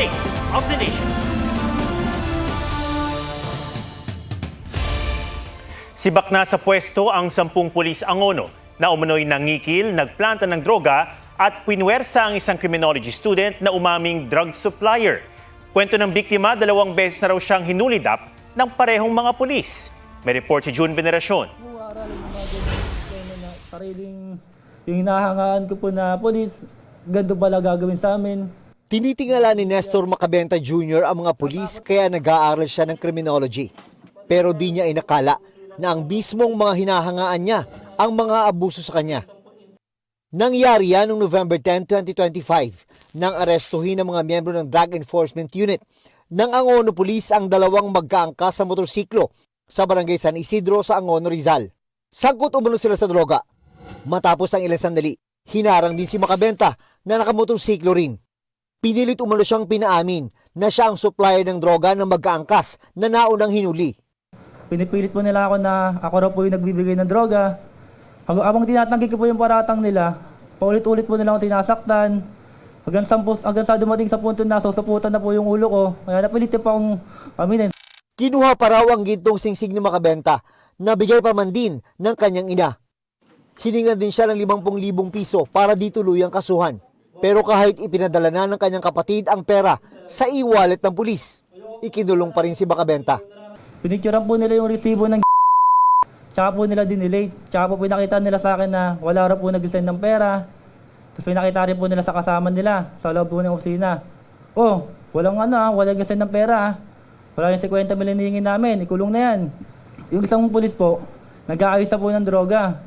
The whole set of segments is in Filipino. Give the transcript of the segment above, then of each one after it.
State of the Nation. Sibak na sa pwesto ang 10 pulis Angono na umano'y nangikil, nagplanta ng droga at pinwersa ang isang criminology student na umaming drug supplier. Kwento ng biktima, 2 beses na raw siyang hinulidap ng parehong mga pulis. May report si June Veneracion. Yung hinahangaan ko po na polis, ganito pala gagawin sa amin. Tinitingala ni Nestor Macabenta Jr. ang mga pulis kaya nag-aaral siya ng criminology. Pero di niya inakala na ang mismong mga hinahangaan niya ang mga abuso sa kanya. Nangyari yan noong November 10, 2025 nang arestuhin ng mga miyembro ng Drug Enforcement Unit ng Angono Police ang 2 magkaangkas sa motorsiklo sa barangay San Isidro sa Angono, Rizal. Sangkot umano sila sa droga. Matapos ang ilang sandali, hinarang din si Macabenta na nakamotorsiklo rin. Pinilit umano siyang pinaamin na siya ang supplier ng droga ng magkaangkas na naunang hinuli. Pinipilit po nila ako na ako raw po yung nagbibigay ng droga. Habang tinatanggi ko po yung paratang nila, paulit-ulit po nila akong tinasaktan. Hanggang sa dumating sa punto na susuputan na po yung ulo ko. Kaya napilit pa akong aminin. Kinuha pa raw ang gintong singsig ni Macabenta na bigay pa man din ng kanyang ina. Hiningan din siya ng 50,000 piso para di tuloy ang kasuhan. Pero kahit ipinadala na ng kanyang kapatid ang pera sa e-wallet ng pulis, ikinulong pa rin si Macabenta. Pinicturean po nila yung resibo ng tsaka po nila dinelete. Tsaka po pinakita nila sa akin na wala raw po nag-send ng pera. Tapos pinakita rin po nila sa kasama nila sa loob po ng opisina. Oh, walang nag-send ng pera. Wala yung 50 mil hinihingin namin, ikulong na yan. Yung isang pulis po, nag-aayos po ng droga.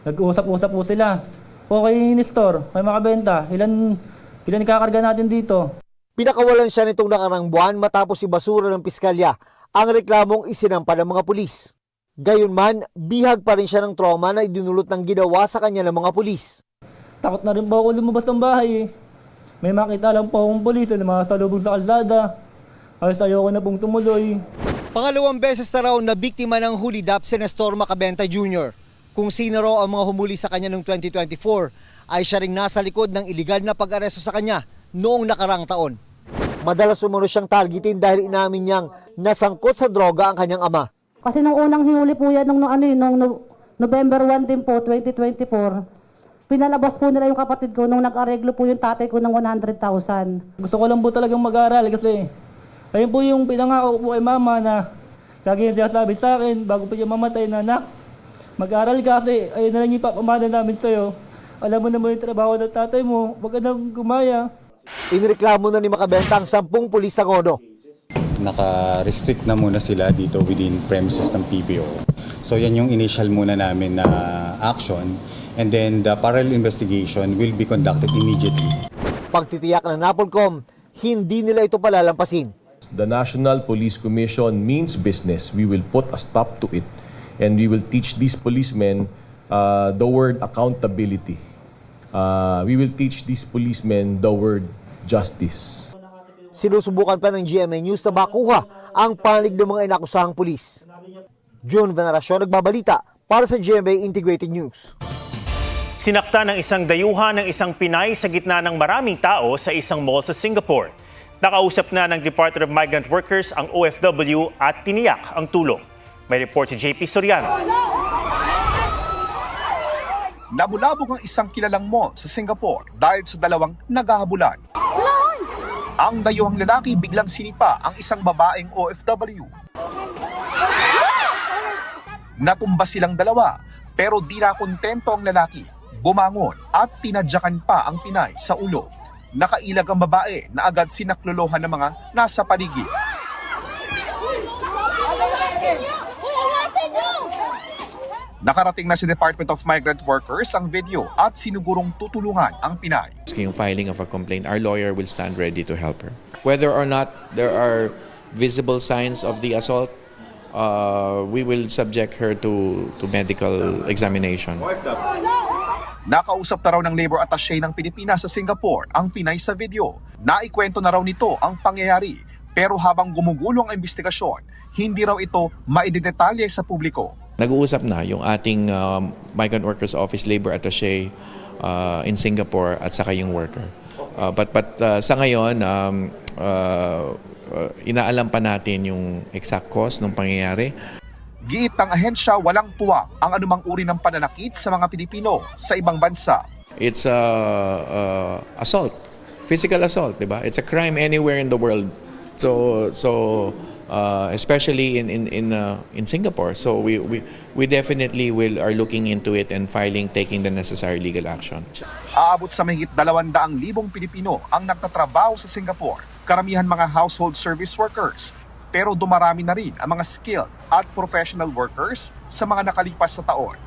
Nag-uusap-usap po sila. Okay, Nestor, may Macabenta. Ilan ikakarga natin dito? Pinakawalan siya nitong nakarang buwan matapos ibasura ng piskalya ang reklamong isinampa ng mga pulis. Gayunman, bihag pa rin siya ng trauma na idinulot ng ginawa sa kanya ng mga pulis. Takot na rin po ako lumabas ng bahay. May makita lang po akong pulis na mga salubong sa kalsada. Halos ayoko na pong tumuloy. 2 beses na raw na biktima ng hulidap si Nestor Macabenta Jr. Kung sino raw ang mga humuli sa kanya noong 2024 ay siya ring nasa likod ng iligal na pag-aresto sa kanya noong nakarang taon. Madalas umano siyang targetin dahil inamin niyang nasangkot sa droga ang kanyang ama. Kasi nung unang hinuli po yan, nung November 1 din po, 2024, pinalabas po nila yung kapatid ko nung nag-areglo po yung tatay ko ng 100,000. Gusto ko lang po talagang mag-aral kasi ayun po yung pinangako po kay mama na lagi niya sabi sa akin bago pa siya mamatay na anak, mag-aral ka kasi ayun na lang yung papamana namin sa'yo. Alam mo naman yung trabaho ng tatay mo, wag ka nang gumaya. Inireklamo na ni Macabenta ang 10 pulis sa Angono. Naka-restrict na muna sila dito within premises ng PBO. So yan yung initial muna namin na action. And then the parallel investigation will be conducted immediately. Pagtitiyak ng NAPOLCOM, hindi nila ito palalampasin. The National Police Commission means business. We will put a stop to it. And we will teach these policemen the word accountability. We will teach these policemen the word justice. Sinusubukan pa ng GMA News na makuha ang panig ng mga inakusahang pulis. June Veneracion, nagbabalita para sa GMA Integrated News. Sinakta ng isang dayuhan ng isang Pinay sa gitna ng maraming tao sa isang mall sa Singapore. Nakausap na ng Department of Migrant Workers ang OFW at tiniyak ang tulong. May report si JP Soriano. Nabulabog ang isang kilalang mall sa Singapore dahil sa 2 naghahabulan. Ang dayuhang lalaki biglang sinipa ang isang babaeng OFW. Natumba silang 2 pero di na kontento ang lalaki. Bumangon at tinadyakan pa ang Pinay sa ulo. Nakailag ang babae na agad sinaklolohan ng mga nasa paligid. Nakarating na si Department of Migrant Workers ang video at sinugurong tutulungan ang Pinay. Yung filing of a complaint, our lawyer will stand ready to help her. Whether or not there are visible signs of the assault, we will subject her to medical examination. Nakausap na raw ng labor attaché ng Pilipinas sa Singapore ang Pinay sa video. Naikwento na raw nito ang pangyayari, pero habang gumugulong ang investigasyon, hindi raw ito maidedetalye sa publiko. Nag-uusap na yung ating Migrant Workers Office Labor Attaché in Singapore at saka yung worker. But sa ngayon, inaalam pa natin yung exact cause ng pangyayari. Giit ng ahensya, walang puwang ang anumang uri ng pananakit sa mga Pilipino sa ibang bansa. It's assault, physical assault, di ba? It's a crime anywhere in the world. So especially in Singapore. So we definitely are looking into it and taking the necessary legal action. Aabot sa mahigit 200,000 Pilipino ang nagtatrabaho sa Singapore. Karamihan mga household service workers. Pero dumarami na rin ang mga skilled at professional workers sa mga nakalipas na taon.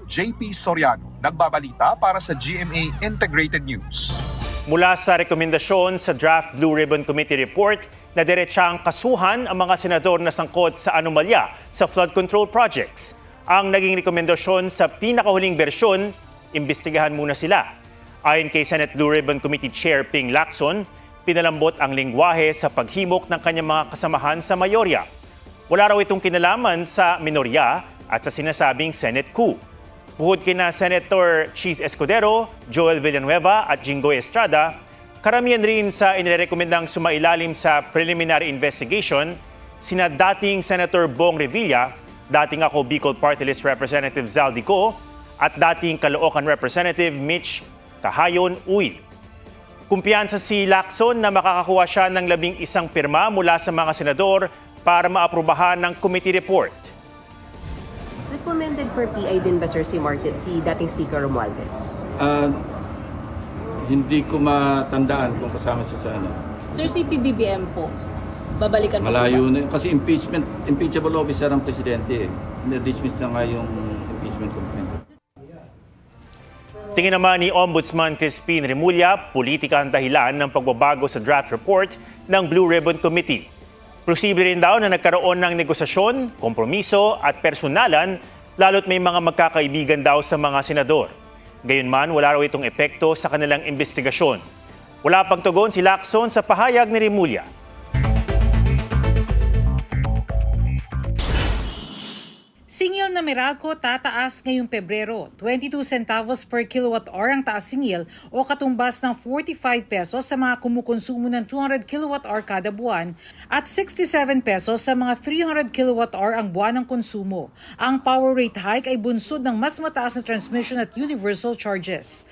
JP Soriano, nagbabalita para sa GMA Integrated News. Mula sa rekomendasyon sa Draft Blue Ribbon Committee report na diretsang kasuhan ang mga senador na sangkot sa anomalya sa flood control projects. Ang naging rekomendasyon sa pinakahuling bersyon, imbestigahan muna sila. Ayon kay Senate Blue Ribbon Committee Chair Ping Lacson, pinalambot ang lengguwahe sa paghimok ng kanyang mga kasamahan sa mayorya. Wala raw itong kinalaman sa minorya at sa sinasabing Senate coup. Bukod kina Senator Cheese Escudero, Joel Villanueva at Jinggoy Estrada, karamihan rin sa inirekomendang sumailalim sa preliminary investigation sina dating Senator Bong Revilla, dating ako Bicol Party List Representative Zaldico at dating Caloocan Representative Mitch Kahayon Uy. Kumpiyansa si Lacson na makakakuha siya ng 11 pirma mula sa mga senador para maaprubahan ng committee report. Recommended for PI din ba, Sir, si dating Speaker Romualdez? Hindi ko matandaan kung kasama siya sa ano. Sir, si PBBM po, babalikan po Malayo ba? na yun. Kasi impeachable officer ang presidente eh. Na-dismiss na nga yung impeachment complaint. Tingin naman ni Ombudsman Crispin Remulla, politika ang dahilan ng pagbabago sa draft report ng Blue Ribbon Committee. Posible rin daw na nagkaroon ng negosasyon, kompromiso at personalan lalo't may mga magkakaibigan daw sa mga senador. Gayunman, wala raw itong epekto sa kanilang investigasyon. Wala pang tugon si Lacson sa pahayag ni Remulla. Singil na Meralco tataas ngayong Pebrero. 22 centavos per kilowatt-hour ang taas singil o katumbas ng 45 pesos sa mga kumukonsumo ng 200 kilowatt-hour kada buwan at 67 pesos sa mga 300 kilowatt-hour ang buwan ng konsumo. Ang power rate hike ay bunsod ng mas mataas na transmission at universal charges.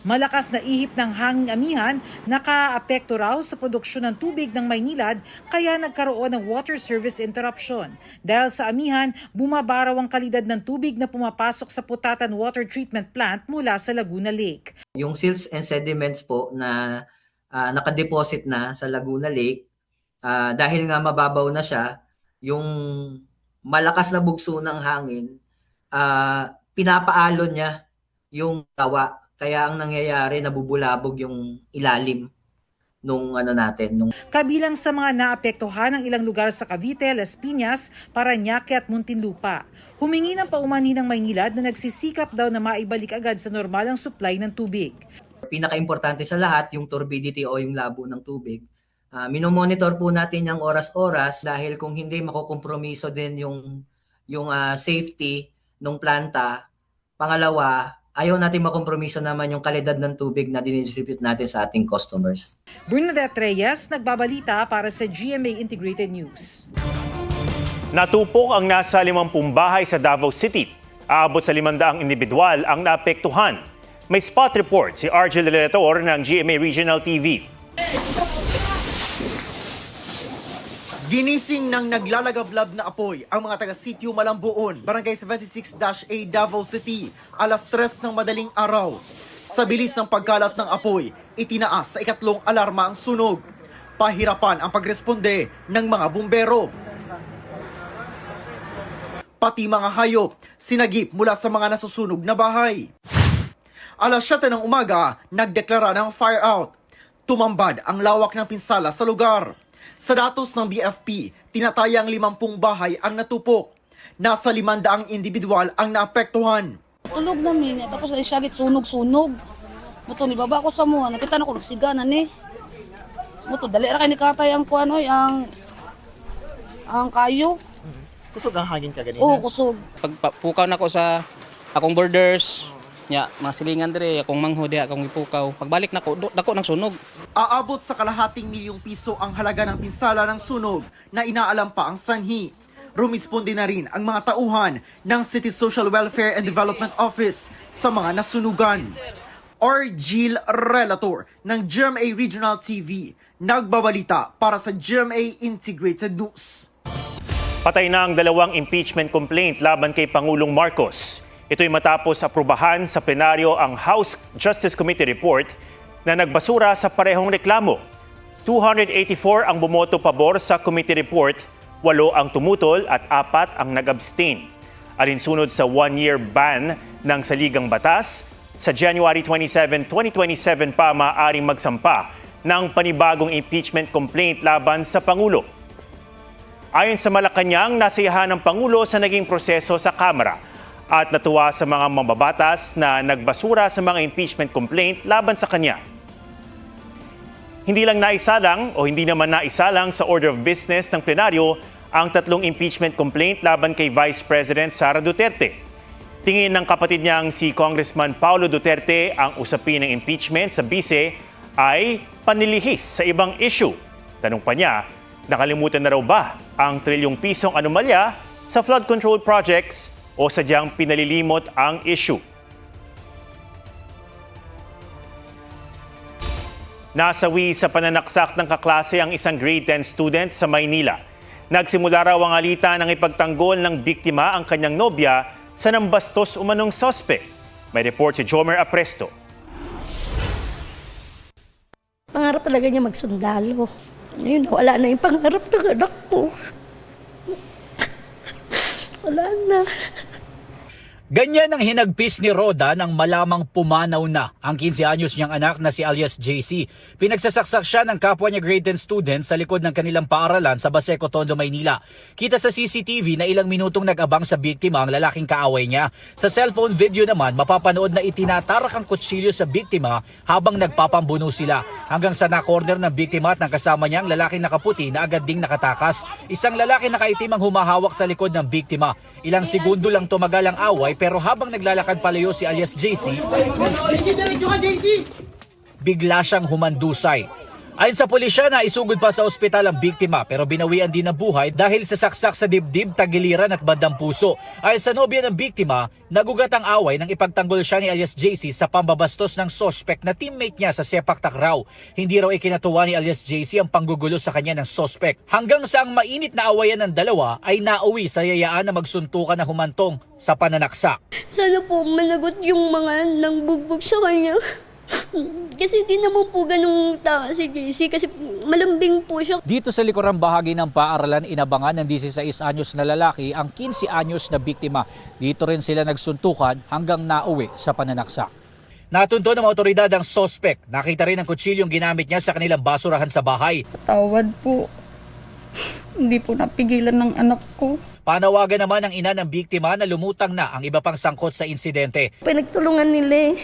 Malakas na ihip ng hanging amihan nakaapekto raw sa produksyon ng tubig ng Maynilad kaya nagkaroon ng water service interruption. Dahil sa amihan, bumaba raw ang kalidad ng tubig na pumapasok sa Putatan Water Treatment Plant mula sa Laguna Lake. Yung silts and sediments po na nakadeposit na sa Laguna Lake, dahil nga mababaw na siya, yung malakas na bugso ng hangin, pinapaalo niya yung tawa. Kaya ang nangyayari, nabubulabog yung ilalim nung Kabilang sa mga naapektuhan ng ilang lugar sa Cavite, Las Piñas, Parañaque at Muntinlupa. Humingi ng paumanhin ng Maynilad na nagsisikap daw na maibalik agad sa normal ang supply ng tubig. Pinaka-importante sa lahat, yung turbidity o yung labo ng tubig. Minomonitor po natin yung oras-oras dahil kung hindi makukompromiso din yung safety ng planta. Pangalawa, ayaw natin makompromiso naman yung kalidad ng tubig na dinidistribute natin sa ating customers. Bernadette Reyes, nagbabalita para sa GMA Integrated News. Natupok ang nasa 50 bahay sa Davao City. Aabot sa 500 individual ang naapektuhan. May spot report si Argel Relator ng GMA Regional TV. Ginising ng naglalagablab na apoy ang mga taga-sitio Malambuon, Barangay 76-A Davao City, alas 3 ng madaling araw. Sa bilis ng pagkalat ng apoy, itinaas sa ikatlong alarma ang sunog. Pahirapan ang pagresponde ng mga bumbero. Pati mga hayop, sinagip mula sa mga nasusunog na bahay. Alas 7 ng umaga, nagdeklara ng fire out. Tumambad ang lawak ng pinsala sa lugar. Sa datos ng BFP, tinatayang 50 bahay ang natupok. Nasa 500 individual ang naapektuhan. Tulog namin, tapos ay siya sunog-sunog. Muto ni baba ko sa mga, nakita na ko nagsiganan eh. Muto, dali ra kay ni katay ang kuan oy, ang kayo. Kusog ang hangin ka ganina? Oo, kusog. Pagpukaw na ko sa akong borders, Nya, masilingan dire akong manghudi akong ipukaw. Pagbalik nako, dako nang sunog. Aabot sa kalahating milyong piso ang halaga ng pinsala ng sunog na inaalam pa ang sanhi. Rumisponde na rin ang mga tauhan ng City Social Welfare and Development Office sa mga nasunugan. Jill Relator ng GMA Regional TV, nagbabalita para sa GMA Integrated News. Patay na ang 2 impeachment complaint laban kay Pangulong Marcos. Ito'y matapos aprubahan sa plenaryo ang House Justice Committee report na nagbasura sa parehong reklamo. 284 ang bumoto pabor sa committee report, 8 ang tumutol at 4 ang nag-abstain. Alinsunod sa 1-year ban ng saligang batas, sa January 27, 2027 pa maaaring magsampa ng panibagong impeachment complaint laban sa Pangulo. Ayon sa Malacanang, nasiyahan ng Pangulo sa naging proseso sa Kamara at natuwa sa mga mambabatas na nagbasura sa mga impeachment complaint laban sa kanya. Hindi naman naisalang sa order of business ng plenaryo ang 3 impeachment complaint laban kay Vice President Sara Duterte. Tingin ng kapatid niyang si Congressman Paulo Duterte ang usapin ng impeachment sa bise ay panlilihis sa ibang issue. Tanong pa niya, nakalimutan na raw ba ang trilyong pisong anomalya sa flood control projects o sadyang pinalilimot ang issue? Nasawi sa pananaksak ng kaklase ang isang grade 10 student sa Maynila. Nagsimula raw ang alitan ng ipagtanggol ng biktima ang kanyang nobya sa nambastos umanong sospek. May report si Jomer Apresto. Pangarap talaga niya magsundalo. Ngayon, wala na yung pangarap ng anak ko. Wala na. Ganyan ang hinagpis ni Roda nang malamang pumanaw na ang 15 anyos niyang anak na si alias JC. Pinagsasaksak siya ng kapwa niya grade 10 student sa likod ng kanilang paaralan sa Baseco, Tondo, Maynila. Kita sa CCTV na ilang minutong nag-abang sa biktima ang lalaking kaaway niya. Sa cellphone video naman, mapapanood na itinatarak ang kutsilyo sa biktima habang nagpapambuno sila. Hanggang sa na-corner ng biktima at ng kasama niya ang lalaking nakaputi na agad ding nakatakas. Isang lalaki nakaitim ang humahawak sa likod ng biktima. Ilang segundo lang tumagal ang away pero habang naglalakad palayo si alias JC, bigla siyang humandusay. Ayon sa pulisya, naisugod pa sa ospital ang biktima pero binawian din ng buhay dahil sa saksak sa dibdib, tagiliran at bandang puso. Ayon sa nobya ng biktima, nagugat ang away nang ipagtanggol siya ni alias JC sa pambabastos ng sospek na teammate niya sa sepak takraw. Hindi raw ikinatuwa ni alias JC ang panggugulo sa kanya ng sospek. Hanggang sa ang mainit na awayan ng dalawa ay nauwi sa yayaan na magsuntukan na humantong sa pananaksak. Sana po managot yung mga nangbugbog sa kanya. Kasi di naman po ganung tao si JC kasi malambing po siya. Dito sa likurang bahagi ng paaralan, inabangan ng 16 anyos na lalaki ang 15 anyos na biktima. Dito rin sila nagsuntukan hanggang nauwi sa pananaksak. Natunto ng mga otoridad ang sospek. Nakita rin ang kutsilyong ginamit niya sa kanilang basurahan sa bahay. Tawad po. Hindi po napigilan ng anak ko. Panawagan naman ng ina ng biktima na lumutang na ang iba pang sangkot sa insidente. Pinagtulungan nila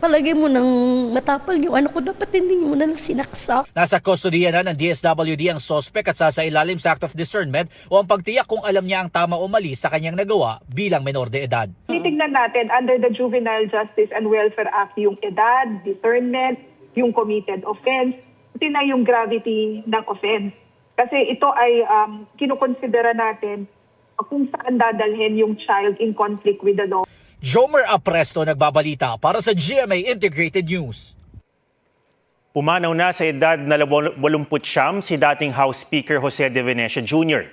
palagi mo nang matapal yung anak ko, dapat hindi mo na lang sinaksak. Nasa kustodiya na ng DSWD ang sospek at sasailalim sa act of discernment o ang pagtiyak kung alam niya ang tama o mali sa kanyang nagawa bilang menor de edad. Titignan natin under the Juvenile Justice and Welfare Act yung edad, discernment, yung committed offense, pati na yung gravity ng offense. Kasi ito ay kinukonsidera natin kung saan dadalhin yung child in conflict with the law. Jomer Apresto nagbabalita para sa GMA Integrated News. Pumanaw na sa edad na 89 si dating House Speaker Jose De Venecia Jr.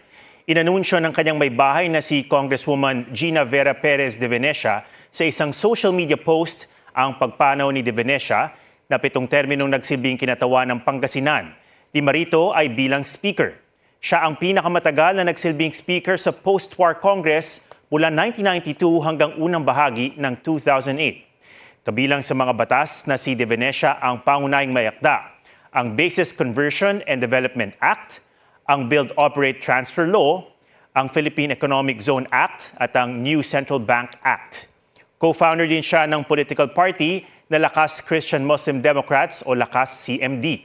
Inanunsyo ng kanyang may bahay na si Congresswoman Gina Vera Perez De Venecia sa isang social media post ang pagpanaw ni De Venecia na 7 terminong nagsilbing kinatawan ng Pangasinan. 5 rito ay bilang Speaker. Siya ang pinakamatagal na nagsilbing Speaker sa post-war Congress mula 1992 hanggang unang bahagi ng 2008. Kabilang sa mga batas na si De Venecia ang pangunahing mayakda, ang Basis Conversion and Development Act, ang Build, Operate, Transfer Law, ang Philippine Economic Zone Act at ang New Central Bank Act. Co-founder din siya ng political party na Lakas Christian Muslim Democrats o Lakas CMD.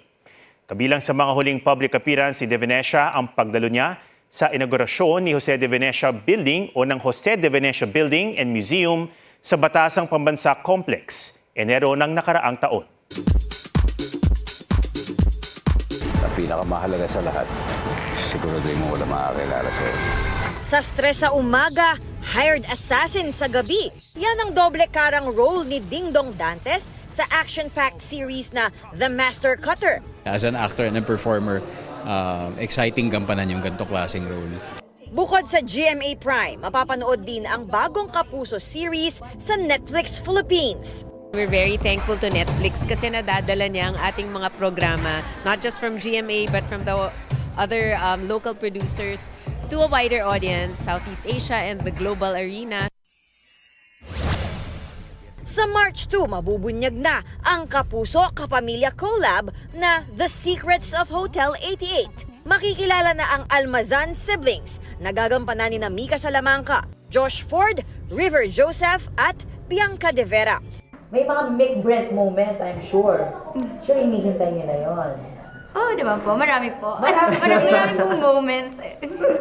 Kabilang sa mga huling public appearance ni De Venecia ang pagdalo niya sa inaugurasyon ni Jose De Venecia Building o ng Jose De Venecia Building and Museum sa Batasang Pambansa Complex, Enero ng nakaraang taon. Ang pinakamahalaga sa lahat, siguraduhin mo wala makakilala sa'yo. Sa stress sa umaga, hired assassin sa gabi. Yan ang doble karang role ni Ding Dong Dantes sa action-packed series na The Master Cutter. As an actor and a performer, exciting gampanan yung ganito klaseng role. Bukod sa GMA Prime, mapapanood din ang bagong Kapuso series sa Netflix Philippines. We're very thankful to Netflix kasi nadadala niya ang ating mga programa, not just from GMA but from the other local producers to a wider audience, Southeast Asia and the global arena. Sa March 2, mabubunyag na ang Kapuso Kapamilya collab na The Secrets of Hotel 88. Makikilala na ang Almazan siblings na gagampanan ni Mika Salamanca, Josh Ford, River Joseph at Bianca De Vera. May mga make Brent moment, I'm sure. Sure, hinihintay niyo na yon. Oo, di ba po? Marami po. Marami pong moments.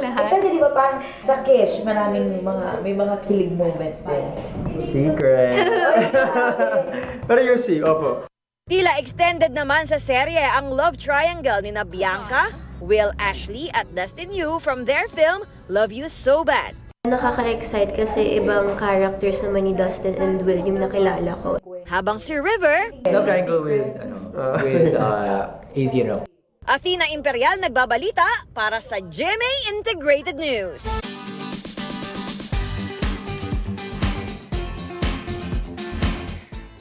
Lahat. Kasi di ba parang sa Kish, may mga kilig moments din. Secret. Pero you see, opo. Tila extended naman sa serye ang love triangle ni na Bianca, Will Ashley at Dustin Yu from their film Love You So Bad. Nakaka-excite kasi ibang characters naman ni Dustin and Will yung nakilala ko. Habang si River, Love triangle with easy, Athena Imperial nagbabalita para sa GMA Integrated News.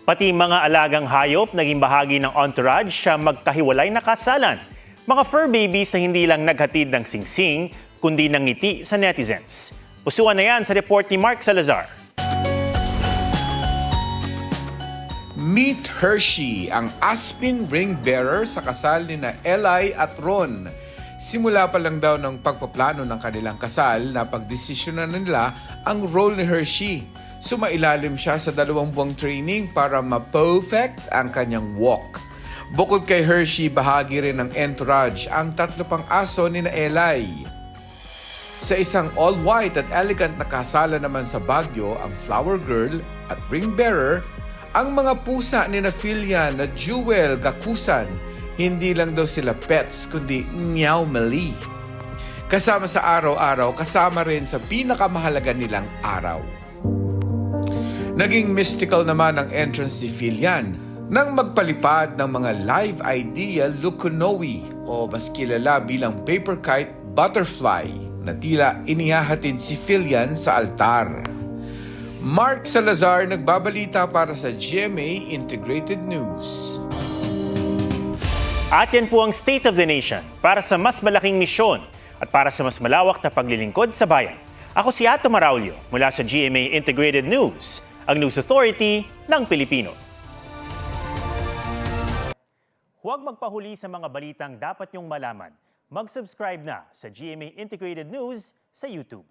Pati mga alagang hayop naging bahagi ng entourage sa magkahiwalay na kasalan. Mga fur babies na hindi lang naghatid ng singsing, kundi ng ngiti sa netizens. Pusuan na yan sa report ni Mark Salazar. Meet Hershey, ang Aspen ring bearer sa kasal ni na Eli at Ron. Simula pa lang daw ng pagpaplano ng kanilang kasal na pagdesisyonan nila ang role ni Hershey. Sumailalim siya sa 2 buwang training para ma-perfect ang kanyang walk. Bukod kay Hershey, bahagi rin ng entourage ang 3 pang aso ni na Eli. Sa isang all-white at elegant na kasala naman sa Baguio, ang flower girl at ring bearer, ang mga pusa ni na Filian na Jewel Gakusan, hindi lang daw sila pets kundi Meow Mali. Kasama sa araw-araw, kasama rin sa pinakamahalaga nilang araw. Naging mystical naman ang entrance ni Filian nang magpalipad ng mga live idea Lukunowi o mas kilala bilang paper kite butterfly na tila inihahatid si Filian sa altar. Mark Salazar nagbabalita para sa GMA Integrated News. At yan po ang State of the Nation para sa mas malaking misyon at para sa mas malawak na paglilingkod sa bayan. Ako si Ato Maraulio mula sa GMA Integrated News, ang News Authority ng Pilipino. Huwag magpahuli sa mga balitang dapat niyong malaman. Mag-subscribe na sa GMA Integrated News sa YouTube.